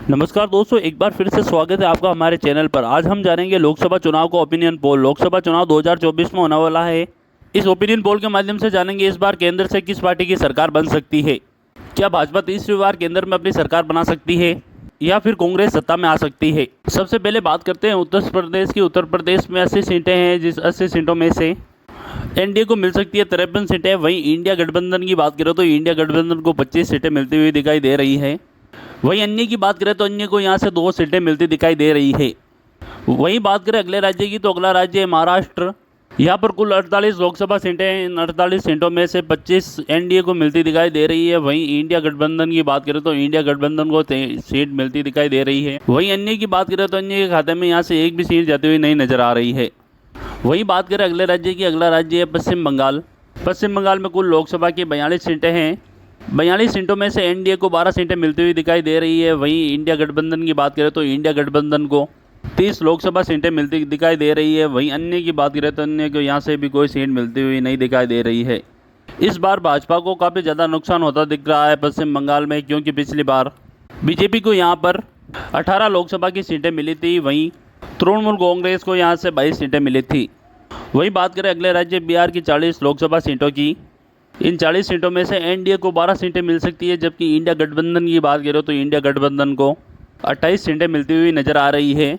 नमस्कार दोस्तों, एक बार फिर से स्वागत है आपका हमारे चैनल पर। आज हम जानेंगे लोकसभा चुनाव का ओपिनियन पोल। लोकसभा चुनाव 2024 में होने वाला है। इस ओपिनियन पोल के माध्यम से जानेंगे इस बार केंद्र से किस पार्टी की सरकार बन सकती है। क्या भाजपा तीसरी बार केंद्र में अपनी सरकार बना सकती है या फिर कांग्रेस सत्ता में आ सकती है। सबसे पहले बात करते हैं उत्तर प्रदेश की। उत्तर प्रदेश में 80 सीटें हैं, जिस 80 सीटों में से एनडीए को मिल सकती है 53 सीटें। वहीं इंडिया गठबंधन की बात करें तो इंडिया गठबंधन को 25 सीटें मिलती हुई दिखाई दे रही है। वहीं अन्य की बात करें तो अन्य को यहाँ से 2 सीटें मिलती दिखाई दे रही है। वहीं बात करें अगले राज्य की तो अगला राज्य है महाराष्ट्र। यहाँ पर कुल 48 लोकसभा सीटें हैं। इन 48 सीटों में से 25 एनडीए को मिलती दिखाई दे रही है। वहीं इंडिया गठबंधन की बात करें तो इंडिया गठबंधन को सीट मिलती दिखाई दे रही है। वहीं अन्य की बात करें तो अन्य के खाते में यहाँ से एक भी सीट जाती हुई नहीं नजर आ रही है। वहीं बात करें अगले राज्य की, अगला राज्य है पश्चिम बंगाल। पश्चिम बंगाल में कुल लोकसभा की 42 सीटें हैं। 42 सीटों में से एनडीए को 12 सीटें मिलती हुई दिखाई दे रही है। वहीं इंडिया गठबंधन की बात करें तो इंडिया गठबंधन को 30 लोकसभा सीटें मिलती दिखाई दे रही है। वहीं अन्य की बात करें तो अन्य को यहाँ से भी कोई सीट मिलती हुई नहीं दिखाई दे रही है। इस बार भाजपा को काफ़ी ज़्यादा नुकसान होता दिख रहा है पश्चिम बंगाल में, क्योंकि पिछली बार बीजेपी को यहाँ पर 18 लोकसभा की सीटें मिली थी। वहीं तृणमूल कांग्रेस को यहाँ से 22 सीटें मिली थी। वहीं बात करें अगले राज्य बिहार की 40 लोकसभा सीटों की। इन 40 सीटों में से एनडीए को 12 सीटें मिल सकती है, जबकि इंडिया गठबंधन की बात करें तो इंडिया गठबंधन को 28 सीटें मिलती हुई नजर आ रही है।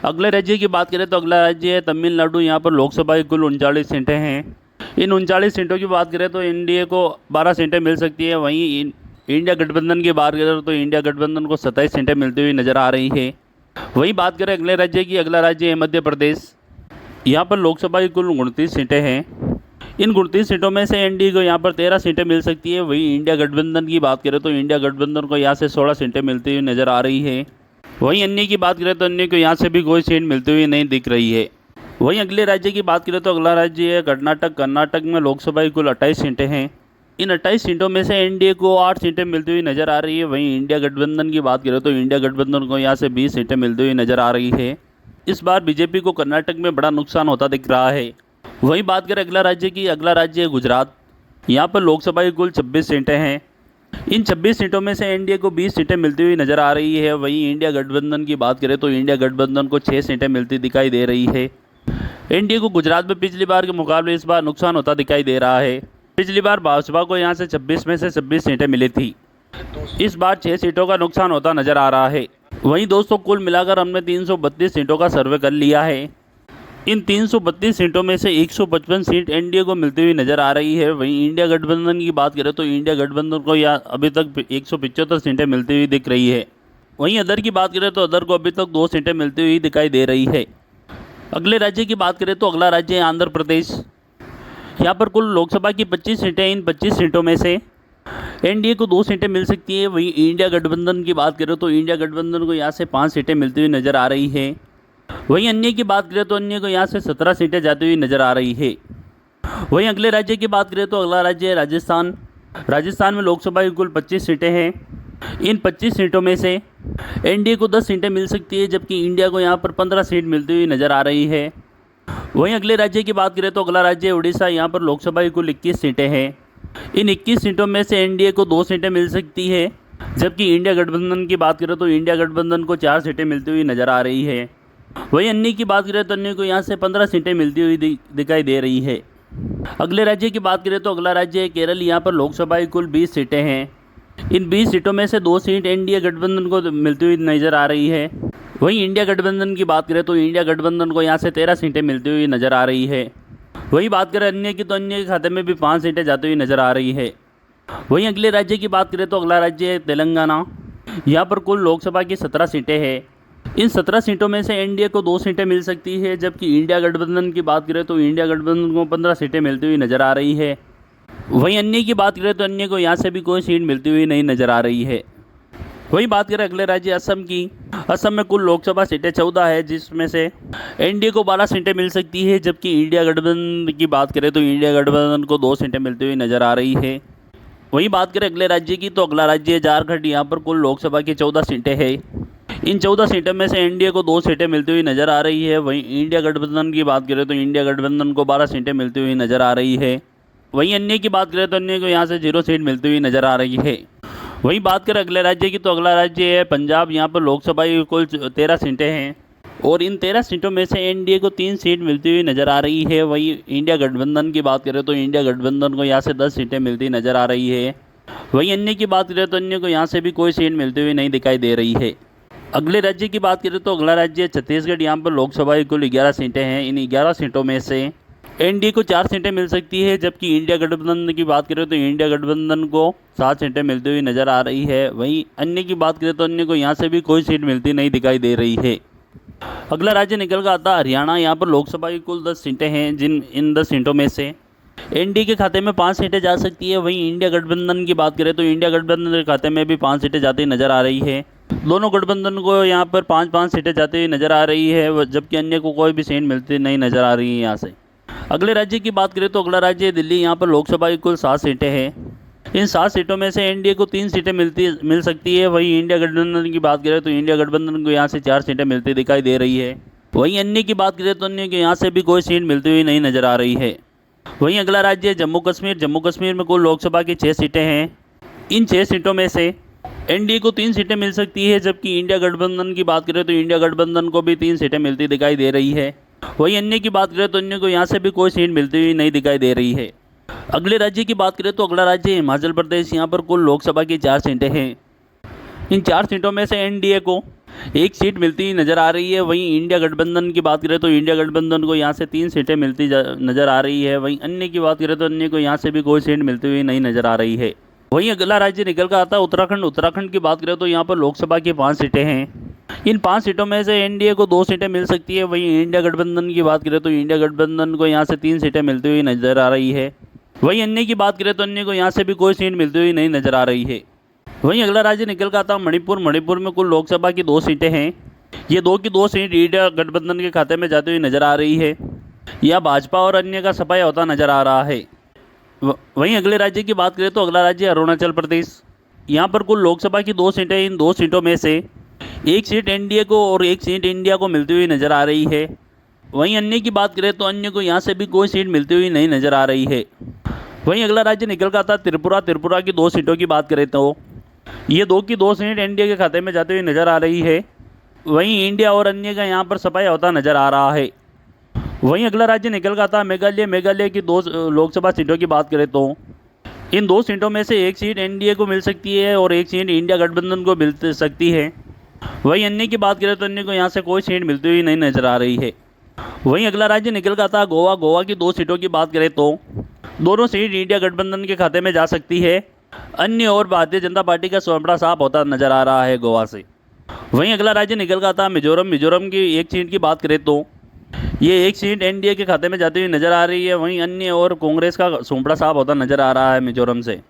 अगले राज्य की बात करें तो अगला राज्य है तमिलनाडु। यहाँ पर लोकसभा की कुल 39 सीटें हैं। इन 39 सीटों की बात करें तो एनडीए को 12 सीटें मिल सकती है। वहीं इंडिया गठबंधन की बात करें तो इंडिया गठबंधन को 27 सीटें मिलती हुई नजर आ रही है। वहीं बात करें अगले राज्य की, अगला राज्य है मध्य प्रदेश। यहाँ पर लोकसभा की कुल 29 सीटें हैं। इन 29 सीटों में से एनडीए को यहाँ पर 13 सीटें मिल सकती है। वहीं इंडिया गठबंधन की बात करें तो इंडिया गठबंधन को यहाँ से 16 सीटें मिलती हुई नजर आ रही है। वहीं अन्य की बात करें तो अन्य को यहाँ से भी कोई सीट मिलती हुई नहीं दिख रही है। वहीं अगले राज्य की बात करें तो अगला राज्य है कर्नाटक। कर्नाटक में लोकसभा की कुल 28 सीटें हैं। इन 28 सीटों में से एनडीए को 8 सीटें मिलती हुई नजर आ रही है। वहीं इंडिया गठबंधन की बात करें तो इंडिया गठबंधन को यहाँ से 20 सीटें मिलती हुई नजर आ रही है। इस बार बीजेपी को कर्नाटक में बड़ा नुकसान होता दिख रहा है। वहीं बात करें अगला राज्य की, अगला राज्य है गुजरात। यहाँ पर लोकसभा की कुल 26 सीटें हैं। इन 26 सीटों में से एनडीए को 20 सीटें मिलती हुई नजर आ रही है। वहीं इंडिया गठबंधन की बात करें तो इंडिया गठबंधन को 6 सीटें मिलती दिखाई दे रही है। एनडीए को गुजरात में पिछली बार के मुकाबले इस बार नुकसान होता दिखाई दे रहा है। पिछली बार भाजपा को यहाँ से 26 में से 26 सीटें मिली थी। इस बार 6 सीटों का नुकसान होता नजर आ रहा है। वहीं दोस्तों, कुल मिलाकर हमने 332 सीटों का सर्वे कर लिया है। इन 332 सीटों में से 155 सीट एनडीए को मिलती हुई नजर आ रही है। वहीं इंडिया गठबंधन की बात करें तो इंडिया गठबंधन को या अभी तक 175 सीटें मिलती हुई दिख रही है। वहीं अदर की बात करें तो अदर को अभी तक 2 सीटें मिलती हुई दिखाई दे रही है। अगले राज्य की बात करें तो अगला राज्य है आंध्र प्रदेश। यहाँ पर कुल लोकसभा की 25 सीटें। इन 25 सीटों में से एनडीए को 2 सीटें मिल सकती है। वहीं इंडिया गठबंधन की बात करें तो इंडिया गठबंधन को यहाँ से 5 सीटें मिलती हुई नजर आ रही है। वहीं अन्य की बात करें तो अन्य को यहाँ से 17 सीटें जाती हुई नजर आ रही है। वहीं अगले राज्य की बात करें तो अगला राज्य है राजस्थान। राजस्थान में लोकसभा की कुल 25 सीटें हैं। इन 25 सीटों में से एनडीए को 10 सीटें मिल सकती है, जबकि इंडिया को यहाँ पर 15 सीट मिलती हुई नजर आ रही है। वहीं अगले राज्य की बात करें तो अगला राज्य है उड़ीसा। यहाँ पर लोकसभा की कुल 21 सीटें हैं। इन 21 सीटों में से एनडीए को 2 सीटें मिल सकती है, जबकि इंडिया गठबंधन की बात करें तो इंडिया गठबंधन को 4 सीटें मिलती हुई नजर आ रही है। वहीं अन्य की बात करें तो अन्य को यहाँ से 15 सीटें मिलती हुई दिखाई दे रही है। अगले राज्य की बात करें तो अगला राज्य है केरल। यहाँ पर लोकसभा की कुल 20 सीटें हैं। इन 20 सीटों में से 2 सीट एनडीए गठबंधन को मिलती हुई नजर आ रही है। वहीं इंडिया गठबंधन की बात करें तो इंडिया गठबंधन को यहाँ से 13 सीटें मिलती हुई नजर आ रही है। वहीं बात करें अन्य की तो अन्य के खाते में भी 5 सीटें जाती हुई नजर आ रही है। वहीं अगले राज्य की बात करें तो अगला राज्य है तेलंगाना। यहाँ पर कुल लोकसभा की 17 सीटें हैं। इन 17 सीटों में से एनडीए को 2 सीटें मिल सकती है, जबकि इंडिया गठबंधन की बात करें तो इंडिया गठबंधन को 15 सीटें मिलती हुई नजर आ रही है। वहीं अन्य की बात करें तो अन्य को यहाँ से भी कोई सीट मिलती हुई नहीं नजर आ रही है। वहीं बात करें अगले राज्य असम की। असम में कुल लोकसभा सीटें 14 है, जिसमें से एनडीए को 12 सीटें मिल सकती है, जबकि इंडिया गठबंधन की बात करें तो इंडिया गठबंधन को 2 सीटें मिलती हुई नजर आ रही है। वहीं बात करें अगले राज्य की तो अगला राज्य है झारखंड। यहाँ पर कुल लोकसभा की 14 सीटें हैं। इन 14 सीटों में से एनडीए को 2 सीटें मिलती हुई नजर आ रही है। वहीं इंडिया गठबंधन की बात करें तो इंडिया गठबंधन को 12 सीटें मिलती हुई नजर आ रही है। वहीं अन्य की बात करें तो अन्य को यहाँ से 0 सीट मिलती हुई नजर आ रही है। वहीं बात करें अगले राज्य की, तो अगला राज्य है पंजाब। यहाँ पर लोकसभा की कुल 13 सीटें हैं और इन 13 सीटों में से एनडीए को 3 सीट मिलती हुई नजर आ रही है। वहीं इंडिया गठबंधन की बात करें तो इंडिया गठबंधन को यहाँ से 10 सीटें मिलती नजर आ रही है। वहीं अन्य की बात करें तो अन्य को यहाँ से भी कोई सीट मिलती हुई नहीं दिखाई दे रही है। अगले राज्य की बात करें तो अगला राज्य है छत्तीसगढ़। यहाँ पर लोकसभा की कुल 11 सीटें हैं। इन 11 सीटों में से एनडीए को 4 सीटें मिल सकती है, जबकि इंडिया गठबंधन की बात करें तो इंडिया गठबंधन को 7 सीटें मिलती हुई नजर आ रही है। वहीं अन्य की बात करें तो अन्य को यहाँ से भी कोई सीट मिलती नहीं दिखाई दे रही है। अगला राज्य निकल कर आता हरियाणा। यहाँ पर लोकसभा की कुल 10 सीटें हैं, इन 10 सीटों में से एनडीए के खाते में 5 सीटें जा सकती है। वहीं इंडिया गठबंधन की बात करें तो इंडिया गठबंधन के खाते में भी 5 सीटें जाती नजर आ रही है। दोनों गठबंधन को यहाँ पर 5-5 सीटें जाती हुई नजर आ रही है, जबकि अन्य को कोई भी सीट मिलती नहीं नजर आ रही है यहाँ से। अगले राज्य की बात करें तो अगला राज्य है दिल्ली। यहाँ पर लोकसभा की कुल 7 सीटें हैं। इन 7 सीटों में से एनडीए को 3 सीटें मिल सकती है। वहीं इंडिया गठबंधन की बात करें तो इंडिया गठबंधन को यहाँ से 4 सीटें मिलती दिखाई दे रही है। वहीं अन्य की बात करें तो अन्य को यहाँ से भी कोई सीट मिलती हुई नहीं नजर आ रही है। वहीं अगला राज्य है जम्मू कश्मीर। जम्मू कश्मीर में कुल लोकसभा की 6 सीटें हैं। इन 6 सीटों में से एनडीए को 3 सीटें मिल सकती है, जबकि इंडिया गठबंधन की बात करें तो इंडिया गठबंधन को भी 3 सीटें मिलती दिखाई दे रही है। वहीं अन्य की बात करें तो अन्य को यहाँ से भी कोई सीट मिलती हुई नहीं दिखाई दे रही है। अगले राज्य की बात करें तो अगला राज्य है हिमाचल प्रदेश। यहाँ पर कुल लोकसभा की 4 सीटें हैं। इन 4 सीटों में से एनडीए को 1 सीट मिलती नजर आ रही है। वहीं इंडिया गठबंधन की बात करें तो इंडिया गठबंधन को यहाँ से 3 सीटें मिलती नजर आ रही है। वहीं अन्य की बात करें तो अन्य को यहाँ से भी कोई सीट मिलती हुई नहीं नजर आ रही है। वहीं अगला राज्य निकल कर आता है उत्तराखंड। उत्तराखंड की बात करें तो यहाँ पर लोकसभा की 5 सीटें हैं। इन 5 सीटों में से एनडीए को 2 सीटें मिल सकती है। वहीं इंडिया गठबंधन की बात करें तो इंडिया गठबंधन को यहाँ से 3 सीटें मिलती हुई नजर आ रही है। वहीं अन्य की बात करें तो अन्य को यहाँ से भी कोई सीट मिलती हुई नहीं नजर आ रही है। वहीं अगला राज्य निकल कर आता है मणिपुर। मणिपुर में कुल लोकसभा की 2 सीटें हैं। ये 2 की 2 सीट इंडिया गठबंधन के खाते में जाती हुई नजर आ रही है। यह भाजपा और अन्य का सफाया होता नजर आ रहा है। वहीं अगले राज्य की बात करें तो अगला राज्य अरुणाचल प्रदेश। यहाँ पर कुल लोकसभा की 2 सीटें। इन 2 सीटों में से 1 सीट एनडीए को और 1 सीट इंडिया को मिलती हुई नजर आ रही है। वहीं अन्य की बात करें तो अन्य को यहाँ से भी कोई सीट मिलती हुई नहीं नजर आ रही है। वहीं अगला राज्य निकल कर आता है त्रिपुरा। त्रिपुरा की 2 सीटों की बात करें तो ये 2 की 2 सीट एनडीए के खाते में जाती हुई नजर आ रही है। वहीं इंडिया और अन्य का यहाँ पर सफाया होता नजर आ रहा है। वहीं अगला राज्य निकल कर आता है मेघालय। मेघालय की 2 लोकसभा सीटों की बात करें तो इन 2 सीटों में से 1 सीट एनडीए को मिल सकती है और 1 सीट इंडिया गठबंधन को मिल सकती है। वहीं अन्य की बात करें तो अन्य को यहाँ से कोई सीट मिलती हुई नहीं नजर आ रही है। वहीं अगला राज्य निकल कर आता है गोवा। गोवा की 2 सीटों की बात करें तो दोनों सीट इंडिया गठबंधन के खाते में जा सकती है। अन्य और भारतीय जनता पार्टी का स्वयं साफ होता नजर आ रहा है गोवा से। वहीं अगला राज्य निकल कर आता है मिजोरम। मिजोरम की 1 सीट की बात करें तो ये 1 सीट एनडीए के खाते में जाती हुई नजर आ रही है। वहीं अन्य और कांग्रेस का सोपड़ा साफ होता नजर आ रहा है मिजोरम से।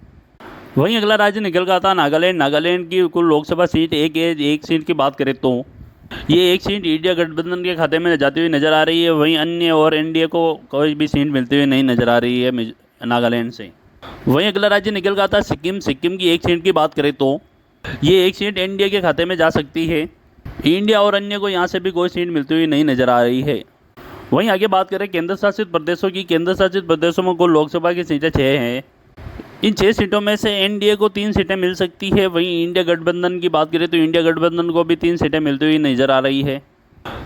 वहीं अगला राज्य निकल कर आता है नागालैंड। नागालैंड की कुल लोकसभा सीट 1 सीट की बात करें तो ये 1 सीट इंडिया गठबंधन के खाते में जाती हुई नजर आ रही है। वहीं अन्य और एनडीए को कोई भी सीट मिलती हुई नहीं नजर आ रही है नागालैंड से। वहीं अगला राज्य निकल कर आता है सिक्किम। सिक्किम की 1 सीट की बात करें तो ये 1 सीट एनडीए के खाते में जा सकती है। इंडिया और अन्य को यहाँ से भी कोई सीट मिलती हुई नहीं नजर आ रही है। वहीं आगे बात करें केंद्र शासित प्रदेशों की। केंद्र शासित प्रदेशों में कुल लोकसभा की सीटें 6 हैं। इन 6 सीटों में से एनडीए को 3 सीटें मिल सकती है। वहीं इंडिया गठबंधन की बात करें तो इंडिया गठबंधन को भी 3 सीटें मिलती हुई नजर आ रही है।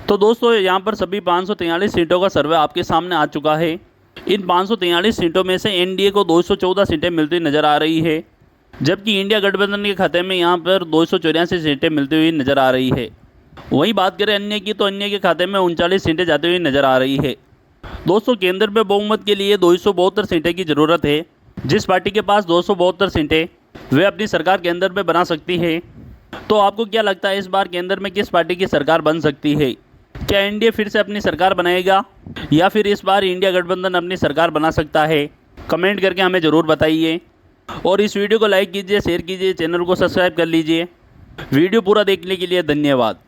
तो दोस्तों यहाँ पर सभी 543 सीटों का सर्वे आपके सामने आ चुका है। इन 543 सीटों में से एनडीए को 214 सीटें मिलती नजर आ रही है, जबकि इंडिया गठबंधन के खाते में यहाँ पर 284 सीटें मिलती हुई नजर आ रही है। वहीं बात करें अन्य की तो अन्य के खाते में 39 सीटें जाती हुई नजर आ रही है। दोस्तों केंद्र में बहुमत के लिए 272 सीटें की ज़रूरत है। जिस पार्टी के पास 272 सीटें वे अपनी सरकार केंद्र में बना सकती है। तो आपको क्या लगता है इस बार केंद्र में किस पार्टी की सरकार बन सकती है? क्या एनडीए फिर से अपनी सरकार बनाएगा या फिर इस बार इंडिया गठबंधन अपनी सरकार बना सकता है? कमेंट करके हमें ज़रूर बताइए और इस वीडियो को लाइक कीजिए, शेयर कीजिए, चैनल को सब्सक्राइब कर लीजिए। वीडियो पूरा देखने के लिए धन्यवाद।